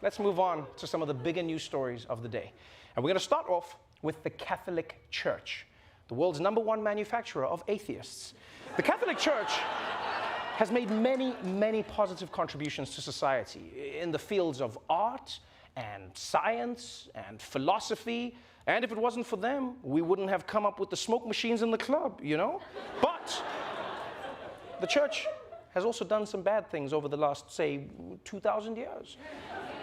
let's move on to some of the bigger news stories of the day. And we're going to start off with the Catholic Church, the world's #1 manufacturer of atheists. The Catholic Church has made many, many positive contributions to society in the fields of art and science and philosophy. And if it wasn't for them, we wouldn't have come up with the smoke machines in the club, you know? But the church has also done some bad things over the last, say, 2,000 years.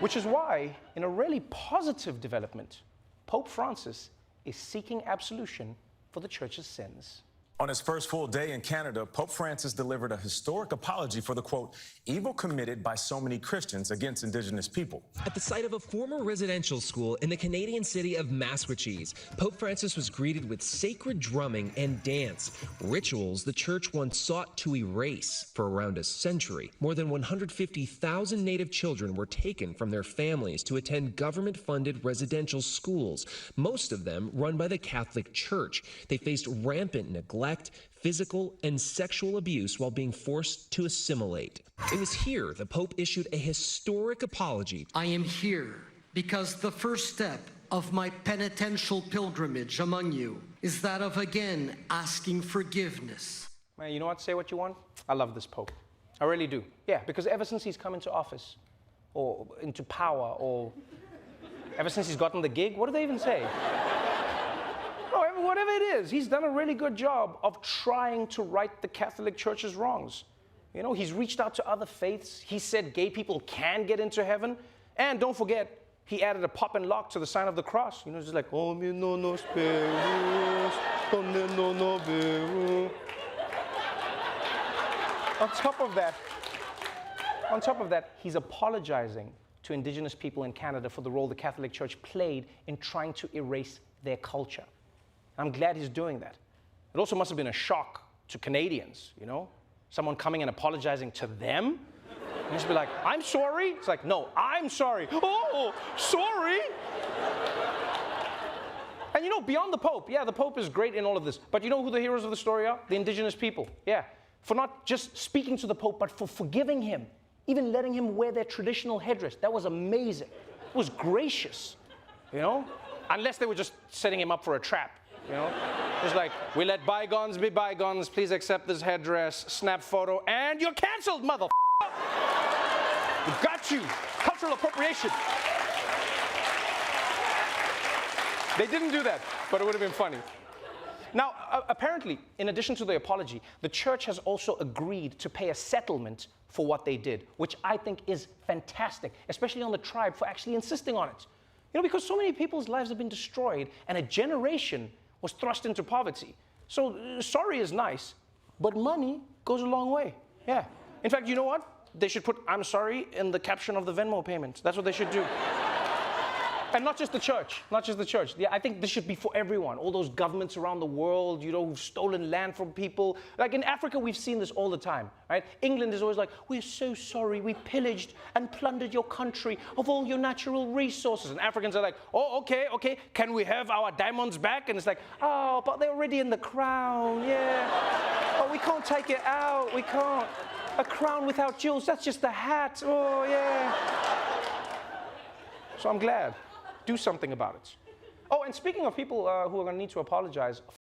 Which is why, in a really positive development, Pope Francis is seeking absolution for the church's sins. On his first full day in Canada, Pope Francis delivered a historic apology for the, quote, evil committed by so many Christians against Indigenous people. At the site of a former residential school in the Canadian city of Massachusets, Pope Francis was greeted with sacred drumming and dance, rituals the church once sought to erase for around a century. More than 150,000 Native children were taken from their families to attend government-funded residential schools, most of them run by the Catholic Church. They faced rampant neglect, physical, and sexual abuse while being forced to assimilate. It was here the Pope issued a historic apology. I am here because the first step of my penitential pilgrimage among you is that of again asking forgiveness. Man, you know what? Say what you want. I love this Pope. I really do. Yeah, because ever since he's come into office, or into power, or ever since he's gotten the gig, what do they even say? Whatever it is, he's done a really good job of trying to right the Catholic Church's wrongs. You know, he's reached out to other faiths. He said gay people can get into heaven. And don't forget, he added a pop and lock to the sign of the cross. You know, it's just like, oh, me no nos perus, no no veru. On top of that, he's apologizing to Indigenous people in Canada for the role the Catholic Church played in trying to erase their culture. I'm glad he's doing that. It also must have been a shock to Canadians, you know? Someone coming and apologizing to them. And just be like, I'm sorry? It's like, no, I'm sorry. Oh, sorry? And you know, beyond the Pope, yeah, the Pope is great in all of this, but you know who the heroes of the story are? The Indigenous people, yeah. For not just speaking to the Pope, but for forgiving him, even letting him wear their traditional headdress. That was amazing. It was gracious, you know? Unless they were just setting him up for a trap. You know, it's like, we let bygones be bygones, please accept this headdress, snap photo, and you're canceled, motherfucker! We got you! Cultural appropriation! They didn't do that, but it would have been funny. Now, apparently, in addition to the apology, the church has also agreed to pay a settlement for what they did, which I think is fantastic, especially on the tribe for actually insisting on it. You know, because so many people's lives have been destroyed, and a generation was thrust into poverty. So sorry is nice, but money goes a long way. Yeah. In fact, you know what? They should put "I'm sorry" in the caption of the Venmo payment. That's what they should do. And not just the church, not just the church. Yeah, I think this should be for everyone. All those governments around the world, you know, who've stolen land from people. Like in Africa, we've seen this all the time, right? England is always like, we're so sorry, we pillaged and plundered your country of all your natural resources. And Africans are like, oh, okay, can we have our diamonds back? And it's like, oh, but they're already in the crown, yeah. Oh, we can't take it out, we can't. A crown without jewels, that's just a hat, oh, yeah. So I'm glad. Do something about it. Oh, and speaking of people who are going to need to apologize,